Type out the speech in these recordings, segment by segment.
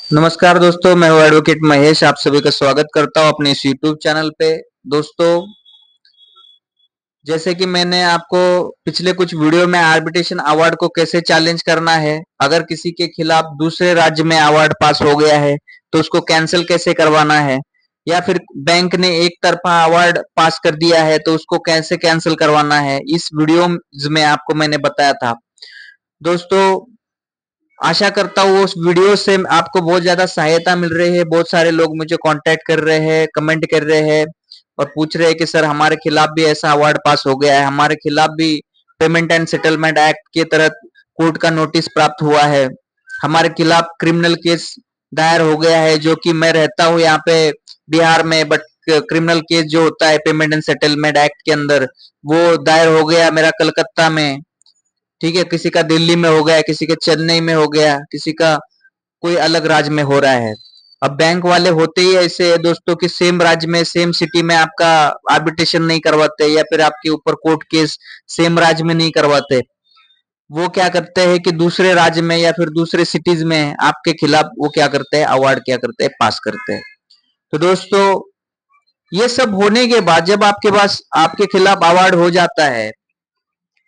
नमस्कार दोस्तों, मैं हूँ एडवोकेट महेश। आप सभी का स्वागत करता हूँ अपने इस यूट्यूब चैनल पे। दोस्तों, जैसे कि मैंने आपको पिछले कुछ वीडियो में आर्बिट्रेशन अवार्ड को कैसे चैलेंज करना है, अगर किसी के खिलाफ दूसरे राज्य में अवार्ड पास हो गया है तो उसको कैंसिल कैसे करवाना है, या फिर बैंक ने एक तरफा अवार्ड पास कर दिया है तो उसको कैसे कैंसिल करवाना है, इस वीडियो में आपको मैंने बताया था। दोस्तों, आशा करता हूँ उस वीडियो से आपको बहुत ज्यादा सहायता मिल रही है। बहुत सारे लोग मुझे कांटेक्ट कर रहे हैं, कमेंट कर रहे हैं और पूछ रहे हैं कि सर हमारे खिलाफ भी ऐसा अवार्ड पास हो गया है, हमारे खिलाफ भी पेमेंट एंड सेटलमेंट एक्ट के तहत कोर्ट का नोटिस प्राप्त हुआ है, हमारे खिलाफ क्रिमिनल केस दायर हो गया है। जो कि मैं रहता हूँ यहाँ पे बिहार में, बट क्रिमिनल केस जो होता है पेमेंट एंड सेटलमेंट एक्ट के अंदर वो दायर हो गया मेरा कलकत्ता में। ठीक है, किसी का दिल्ली में हो गया, किसी के चेन्नई में हो गया, किसी का कोई अलग राज्य में हो रहा है। अब बैंक वाले होते ही ऐसे है दोस्तों कि सेम राज्य में सेम सिटी में आपका आर्बिट्रेशन नहीं करवाते, या फिर आपके ऊपर कोर्ट केस सेम राज्य में नहीं करवाते। वो क्या करते हैं कि दूसरे राज्य में या फिर दूसरे सिटीज में आपके खिलाफ वो क्या करते हैं, अवार्ड क्या करते हैं, पास करते हैं। तो दोस्तों, ये सब होने के बाद जब आपके पास आपके खिलाफ अवार्ड हो जाता है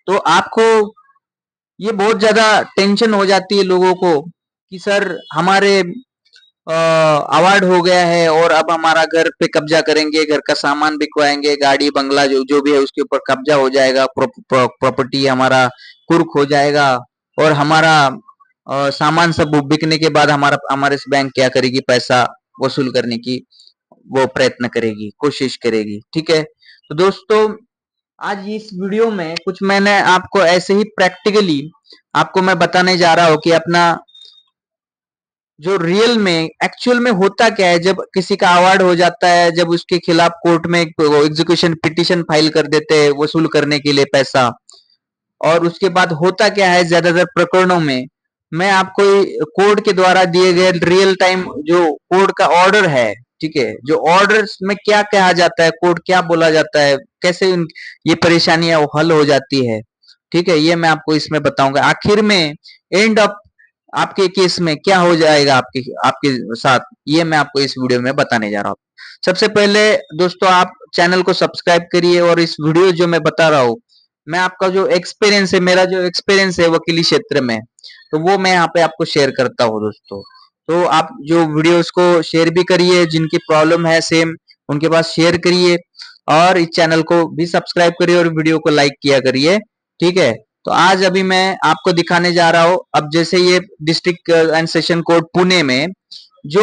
तो आपको ये बहुत ज्यादा टेंशन हो जाती है लोगों को कि सर हमारे अवार्ड हो गया है और अब हमारा घर पे कब्जा करेंगे, घर का सामान बिकवाएंगे, गाड़ी बंगला जो जो भी है उसके ऊपर कब्जा हो जाएगा, प्रॉपर्टी हमारा कुर्क हो जाएगा और हमारा सामान सब बिकने के बाद हमारा हमारे बैंक क्या करेगी, पैसा वसूल करने की वो प्रयत्न करेगी, कोशिश करेगी। ठीक है, तो दोस्तों आज इस वीडियो में कुछ मैंने आपको ऐसे ही प्रैक्टिकली आपको मैं बताने जा रहा हूँ कि अपना जो रियल में एक्चुअल में होता क्या है जब किसी का अवार्ड हो जाता है, जब उसके खिलाफ कोर्ट में एग्जीक्यूशन पिटीशन फाइल कर देते हैं वसूल करने के लिए पैसा। और उसके बाद होता क्या है ज्यादातर प्रकरणों में, मैं आपको कोर्ट के द्वारा दिए गए रियल टाइम जो कोर्ट का ऑर्डर है, ठीक है, जो ऑर्डर में क्या कहा जाता है, कोर्ट क्या बोला जाता है, कैसे ये परेशानियां हल हो जाती है। ठीक है, ये मैं आपको इसमें बताऊंगा। आखिर में एंड ऑफ आपके केस में क्या हो जाएगा आपके आपके साथ, ये मैं आपको इस वीडियो में बताने जा रहा हूँ। सबसे पहले दोस्तों, आप चैनल को सब्सक्राइब करिए और इस वीडियो जो मैं बता रहा हूँ, मैं आपका जो एक्सपीरियंस है, मेरा जो एक्सपीरियंस है वकीली क्षेत्र में, तो वो मैं यहाँ पे आपको शेयर करता हूँ दोस्तों। तो आप जो वीडियोस को शेयर भी करिए, जिनकी प्रॉब्लम है सेम उनके पास शेयर करिए, और इस चैनल को भी सब्सक्राइब करिए और वीडियो को लाइक किया करिए। ठीक है, तो आज अभी मैं आपको दिखाने जा रहा हूँ। अब जैसे ये district and session court Pune में जो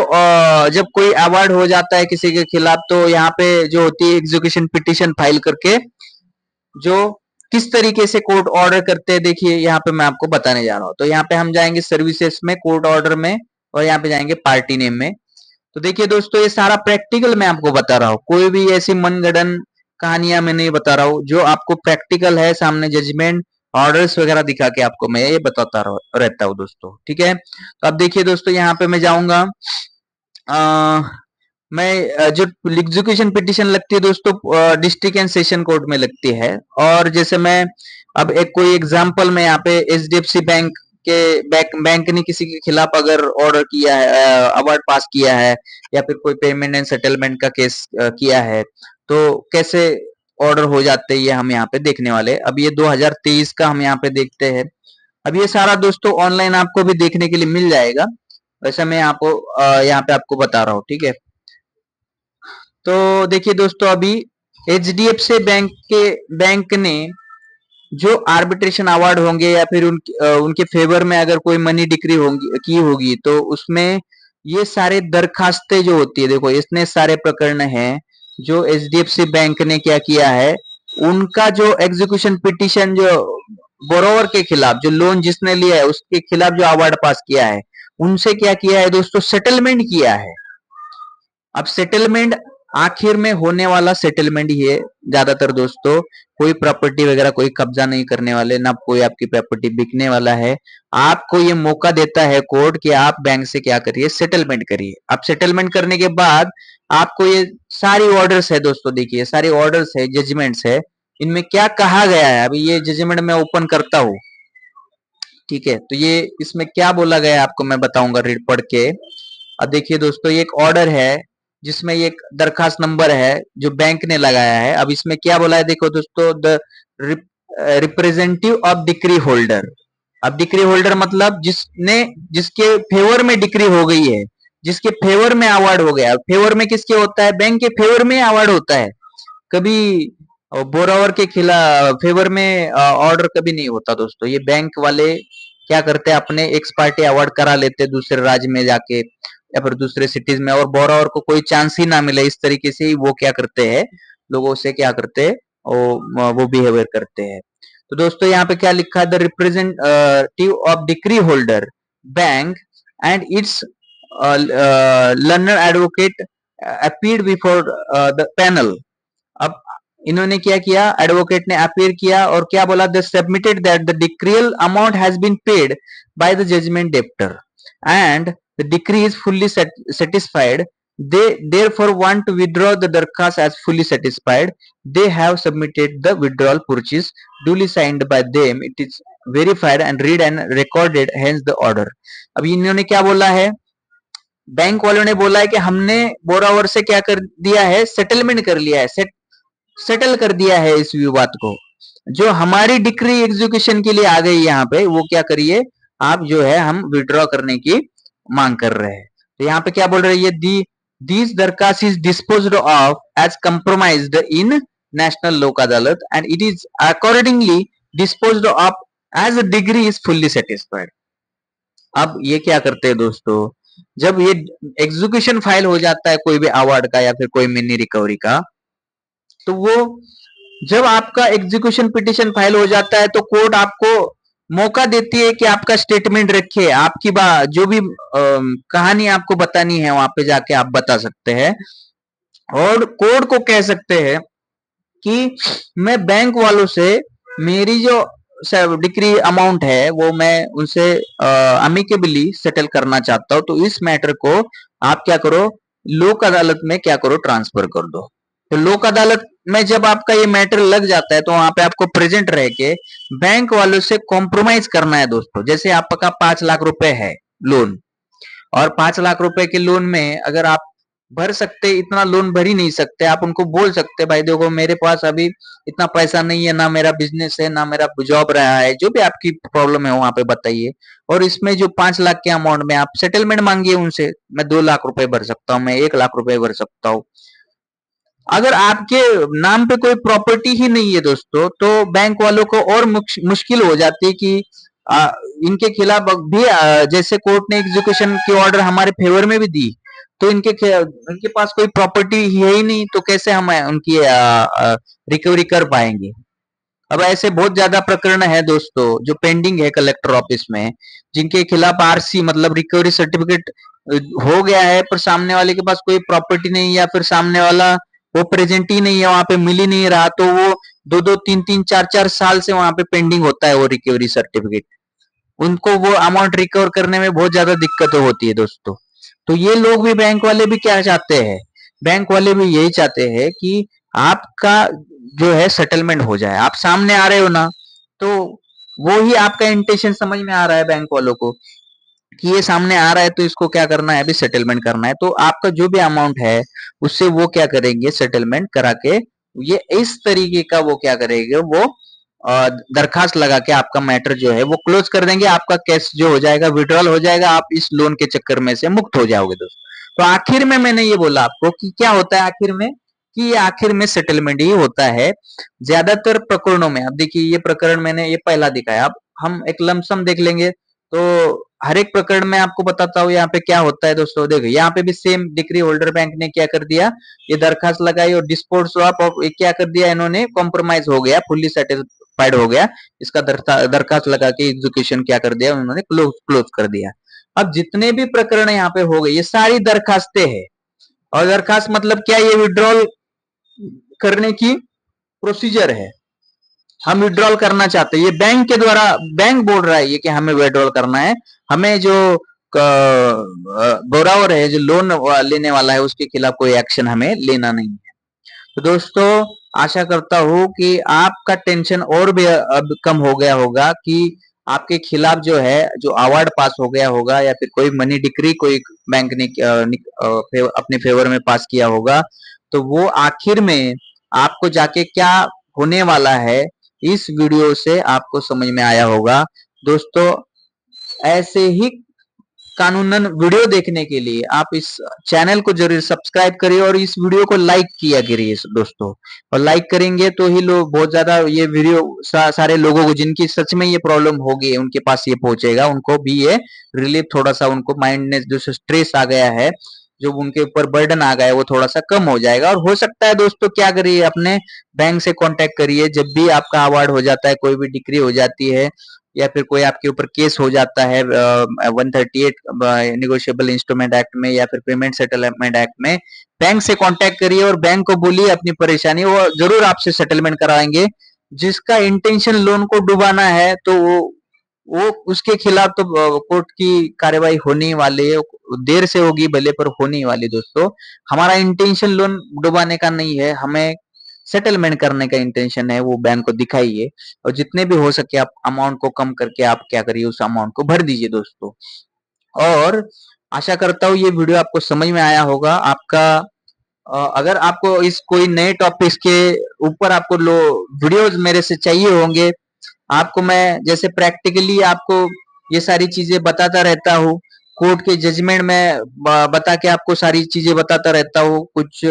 जब कोई अवार्ड हो जाता है किसी के खिलाफ, तो यहाँ पे जो होती है एग्जीक्यूशन पिटीशन फाइल करके जो किस तरीके से कोर्ट ऑर्डर करते हैं, देखिए यहाँ पे मैं आपको बताने जा रहा हूँ। तो यहाँ पे हम जाएंगे सर्विसेज में, कोर्ट ऑर्डर में, और यहाँ पे जाएंगे पार्टी नेम में। तो देखिए दोस्तों, ये सारा प्रैक्टिकल मैं आपको बता रहा हूँ, कोई भी ऐसी मनगढ़ंत कहानियां मैं नहीं बता रहा हूँ, जो आपको प्रैक्टिकल है सामने जजमेंट ऑर्डर्स वगैरह दिखा के आपको मैं ये बताता रहता हूँ दोस्तों। ठीक है, तो अब देखिए दोस्तों, यहाँ पे मैं जाऊंगा, मैं जो एग्जीक्यूशन पिटीशन लगती है दोस्तों डिस्ट्रिक्ट एंड सेशन कोर्ट में लगती है। और जैसे मैं अब एक कोई एग्जांपल में यहाँ पे एचडीएफसी बैंक के बैंक ने किसी के खिलाफ अगर ऑर्डर किया है, अवार्ड पास किया है, या फिर कोई पेमेंट एंड सेटलमेंट का केस किया है, तो कैसे ऑर्डर हो जाते हैं ये हम यहाँ पे देखने वाले। अब ये 2023 का हम यहाँ पे देखते हैं। अब ये सारा दोस्तों ऑनलाइन आपको भी देखने के लिए मिल जाएगा, वैसे मैं आपको यहाँ पे आपको बता रहा हूँ। ठीक है, तो देखिए दोस्तों, अभी एचडीएफसी बैंक ने जो आर्बिट्रेशन अवार्ड होंगे या फिर उनके फेवर में अगर कोई मनी डिक्री होंगी की होगी, तो उसमें ये सारे दरखास्तें जो होती है, देखो इतने सारे प्रकरण हैं जो एचडीएफसी बैंक ने क्या किया है, उनका जो एग्जीक्यूशन पिटीशन जो बोरोवर के खिलाफ, जो लोन जिसने लिया है उसके खिलाफ जो अवार्ड पास किया है, उनसे क्या किया है दोस्तों, सेटलमेंट किया है। अब सेटलमेंट आखिर में होने वाला सेटलमेंट ही है ज्यादातर दोस्तों, कोई प्रॉपर्टी वगैरह कोई कब्जा नहीं करने वाले, ना कोई आपकी प्रॉपर्टी बिकने वाला है। आपको ये मौका देता है कोर्ट कि आप बैंक से क्या करिए, सेटलमेंट करिए। आप सेटलमेंट करने के बाद आपको ये सारी ऑर्डर्स है दोस्तों, देखिए सारी ऑर्डर्स है, जजमेंट्स है, इनमें क्या कहा गया है। अभी ये जजमेंट मैं ओपन करता हूँ। ठीक है, तो ये इसमें क्या बोला गया है आपको मैं बताऊंगा रीड पढ़ के। अब देखिए दोस्तों, ये एक ऑर्डर है जिसमें एक दरखास्त नंबर है जो बैंक ने लगाया है। अब इसमें क्या बोला है, देखो दोस्तों, the representative of decree holder. अब डिक्री होल्डर मतलब जिसके फेवर में डिक्री हो गई है, जिसके फेवर में अवार्ड हो गया। फेवर में किसके होता है, बैंक के फेवर में अवार्ड होता है। कभी बोरावर के खिलाफ फेवर में ऑर्डर कभी नहीं होता दोस्तों। ये बैंक वाले क्या करते हैं, अपने एक्स पार्टी अवार्ड करा लेते दूसरे राज्य में जाके या फिर दूसरे सिटीज में, और बोरावर को कोई चांस ही ना मिले, इस तरीके से ही वो क्या करते हैं, लोगों से क्या करते हैं, वो बिहेवियर करते हैं। तो दोस्तों यहाँ पे क्या लिखा है, the representative of decree holder bank and it's learner advocate appeared before the panel. अब इन्होंने क्या किया, एडवोकेट ने अपीयर किया और क्या बोला, the submitted that the decretal amount has been paid by the judgment debtor and the decree is fully satisfied. They therefore want to withdraw the darkhast as fully satisfied. They have submitted the withdrawal purchase duly signed by them. It is verified and read and recorded, hence the order. अब इन्होंने क्या बोला है, bank वालों ने बोला है कि हमने बोरावर से क्या कर दिया है, सेटलमेंट कर लिया है, सेटल कर दिया है इस विवाद को। जो हमारी डिक्री एग्जीक्यूशन के लिए आ गई यहाँ पे, वो क्या करिए आप, जो है हम विड्रॉ करने की मांग कर रहे हैं। तो यहाँ पे क्या बोल रही है, दिस दरखास्त is disposed of as compromised in national Lok Adalat and it is accordingly disposed of as decree is fully satisfied. अब ये क्या करते हैं दोस्तों, जब ये एग्जीक्यूशन फाइल हो जाता है कोई भी अवार्ड का या फिर कोई मिनी रिकवरी का, तो वो जब आपका एग्जीक्यूशन पिटिशन फाइल हो जाता है तो कोर्ट आपको मौका देती है कि आपका स्टेटमेंट रखिए, आपकी जो भी कहानी आपको बतानी है वहां पे जाके आप बता सकते हैं, और कोर्ट को कह सकते हैं कि मैं बैंक वालों से मेरी जो डिक्री अमाउंट है वो मैं उनसे अमिकेबली सेटल करना चाहता हूं, तो इस मैटर को आप क्या करो, लोक अदालत में क्या करो, ट्रांसफर कर दो। तो लोक अदालत में जब आपका ये मैटर लग जाता है तो वहां पे आपको प्रेजेंट रह के बैंक वालों से कॉम्प्रोमाइज करना है दोस्तों। जैसे आपका 5 लाख रुपए है लोन, और 5 लाख रुपए के लोन में अगर आप भर सकते, इतना लोन भर ही नहीं सकते, आप उनको बोल सकते भाई देखो मेरे पास अभी इतना पैसा नहीं है, ना मेरा बिजनेस है, ना मेरा जॉब रहा है, जो भी आपकी प्रॉब्लम है वहां पे बताइए, और इसमें जो 5 लाख के अमाउंट में आप सेटलमेंट मांगिए उनसे, मैं 2 लाख रुपए भर सकता हूँ, मैं 1 लाख रुपए भर सकता हूँ। अगर आपके नाम पे कोई प्रॉपर्टी ही नहीं है दोस्तों, तो बैंक वालों को और मुश्किल हो जाती है कि इनके खिलाफ भी जैसे कोर्ट ने एग्जीक्यूशन की ऑर्डर हमारे फेवर में भी दी, तो इनके पास कोई प्रॉपर्टी है ही नहीं, तो कैसे हम उनकी रिकवरी कर पाएंगे। अब ऐसे बहुत ज्यादा प्रकरण है दोस्तों जो पेंडिंग है कलेक्टर ऑफिस में, जिनके खिलाफ आरसी मतलब रिकवरी सर्टिफिकेट हो गया है, पर सामने वाले के पास कोई प्रॉपर्टी नहीं, या फिर सामने वाला वो प्रेजेंट ही नहीं है, वहां पे मिल ही नहीं रहा, तो वो 2-2, 3-3, 4-4 साल से वहां पे पेंडिंग होता है वो रिकवरी सर्टिफिकेट। उनको वो अमाउंट रिकवर करने में बहुत ज्यादा दिक्कत होती है दोस्तों। तो ये लोग भी, बैंक वाले भी क्या चाहते हैं, बैंक वाले भी यही चाहते हैं कि आपका जो है सेटलमेंट हो जाए। आप सामने आ रहे हो ना, तो वो ही आपका इंटेंशन समझ में आ रहा है बैंक वालों को कि ये सामने आ रहा है, तो इसको क्या करना है, अभी सेटलमेंट करना है। तो आपका जो भी अमाउंट है उससे वो क्या करेंगे, सेटलमेंट करा के ये इस तरीके का वो क्या करेंगे, वो दरखास्त लगा के आपका मैटर जो है वो क्लोज कर देंगे, आपका केस जो हो जाएगा विड्रॉल हो जाएगा, आप इस लोन के चक्कर में से मुक्त हो जाओगे दोस्तों। तो आखिर में मैंने ये बोला आपको कि क्या होता है आखिर में, कि ये आखिर में सेटलमेंट ही होता है ज्यादातर प्रकरणों में। अब देखिए ये प्रकरण मैंने ये पहला दिखाया, अब हम एक लमसम देख लेंगे, तो हर एक प्रकरण में आपको बताता हूँ यहाँ पे क्या होता है दोस्तों। देखो यहाँ पे भी सेम डिक्री होल्डर बैंक ने क्या कर दिया, ये दरखास्त लगाई और डिस्पोज ऑफ, और क्या कर दिया इन्होंने, कॉम्प्रोमाइज हो गया, फुल्ली सेटिस्फाइड हो गया, इसका दरखास्त लगा के एग्जीक्यूशन क्या कर दिया उन्होंने, क्लोज कर दिया। अब जितने भी प्रकरण यहाँ पे हो गए ये सारी दरखास्तें हैं, और दरखास्त मतलब क्या, ये विड्रॉल करने की प्रोसीजर है, हम विड्रॉल करना चाहते हैं, ये बैंक के द्वारा, बैंक बोल रहा है ये कि हमें विड्रॉल करना है, हमें जो बोरावर है जो लोन लेने वाला है उसके खिलाफ कोई एक्शन हमें लेना नहीं है। तो दोस्तों आशा करता हूं कि आपका टेंशन और भी अब कम हो गया होगा कि आपके खिलाफ जो है जो अवार्ड पास हो गया होगा या फिर कोई मनी डिक्री कोई बैंक ने अपने फेवर में पास किया होगा, तो वो आखिर में आपको जाके क्या होने वाला है, इस वीडियो से आपको समझ में आया होगा। दोस्तों, ऐसे ही कानूनन वीडियो देखने के लिए आप इस चैनल को जरूर सब्सक्राइब करिए और इस वीडियो को लाइक किया करिए दोस्तों। और लाइक करेंगे तो ही लोग बहुत ज्यादा ये वीडियो सारे लोगों को जिनकी सच में ये प्रॉब्लम होगी उनके पास ये पहुंचेगा, उनको भी ये रिलीफ थोड़ा सा, उनको माइंड में जो स्ट्रेस आ गया है, जो उनके ऊपर बर्डन आ गया है, वो थोड़ा सा कम हो जाएगा। और हो सकता है दोस्तों, क्या करिए, अपने बैंक से कांटेक्ट करिए जब भी आपका अवार्ड हो जाता है, कोई भी डिग्री हो जाती है या फिर कोई आपके ऊपर केस हो जाता है 138 निगोशिएबल इंस्ट्रूमेंट एक्ट में या फिर पेमेंट सेटलमेंट एक्ट में, बैंक से कांटेक्ट करिए और बैंक को बोलिए अपनी परेशानी, वो जरूर आपसे सेटलमेंट कराएंगे। जिसका इंटेंशन लोन को डुबाना है तो वो उसके खिलाफ तो कोर्ट की कार्रवाई होने वाली है, देर से होगी भले पर होने वाली। दोस्तों, हमारा इंटेंशन लोन डुबाने का नहीं है, हमें सेटलमेंट करने का इंटेंशन है, वो बैंक को दिखाइए और जितने भी हो सके आप अमाउंट को कम करके आप क्या करिए, उस अमाउंट को भर दीजिए दोस्तों। और आशा करता हूँ ये वीडियो आपको समझ में आया होगा। आपका अगर आपको इस कोई नए टॉपिक्स के ऊपर आपको लो वीडियोस मेरे से चाहिए होंगे, आपको मैं जैसे प्रैक्टिकली आपको ये सारी चीजें बताता रहता हूँ, कोर्ट के जजमेंट में बता के आपको सारी चीजें बताता रहता हूँ, कुछ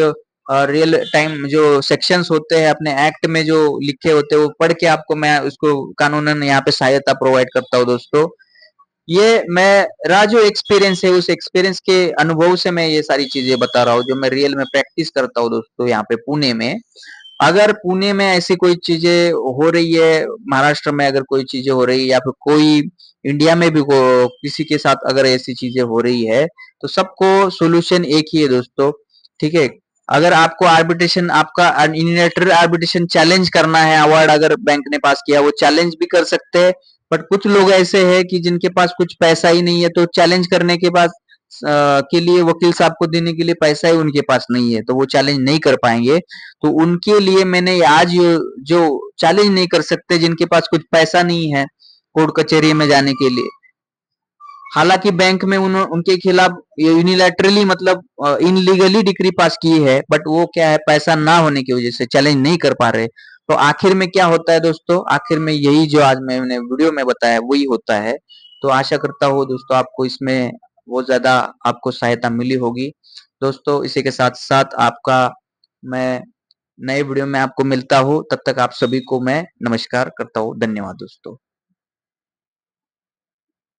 रियल टाइम जो सेक्शंस होते हैं अपने एक्ट में जो लिखे होते हैं वो पढ़ के आपको मैं उसको कानूनन यहाँ पे सहायता प्रोवाइड करता हूँ। दोस्तों, ये मेरा जो एक्सपीरियंस है उस एक्सपीरियंस के अनुभव से मैं ये सारी चीजें बता रहा हूँ, जो मैं रियल में प्रैक्टिस करता हूँ दोस्तों यहाँ पे पुणे में। अगर पुणे में ऐसी कोई चीजें हो रही है, महाराष्ट्र में अगर कोई चीजें हो रही है या फिर कोई इंडिया में भी किसी के साथ अगर ऐसी चीजें हो रही है, तो सबको सोल्यूशन एक ही है दोस्तों। ठीक है, अगर आपको आर्बिट्रेशन, आपका यूनिलैटरल आर्बिट्रेशन चैलेंज करना है, अवार्ड अगर बैंक ने पास किया वो चैलेंज भी कर सकते हैं। बट कुछ लोग ऐसे हैं कि जिनके पास कुछ पैसा ही नहीं है, तो चैलेंज करने के बाद के लिए वकील साहब को देने के लिए पैसा ही उनके पास नहीं है, तो वो चैलेंज नहीं कर पाएंगे। तो उनके लिए मैंने आज जो चैलेंज नहीं कर सकते, जिनके पास कुछ पैसा नहीं है कोर्ट कचहरी में जाने के लिए, हालांकि बैंक में उनके खिलाफ यूनिलैटरली मतलब इनलीगली डिग्री पास की है, बट वो क्या है, पैसा ना होने की वजह से चैलेंज नहीं कर पा रहे। तो आखिर में क्या होता है दोस्तों, आखिर में यही जो आज मैंने वीडियो में बताया वही होता है। तो आशा करता हूँ दोस्तों आपको इसमें बहुत ज्यादा आपको सहायता मिली होगी। दोस्तों, इसी के साथ साथ आपका मैं नए वीडियो में आपको मिलता हूँ, तब तक आप सभी को मैं नमस्कार करता हूँ। धन्यवाद दोस्तों।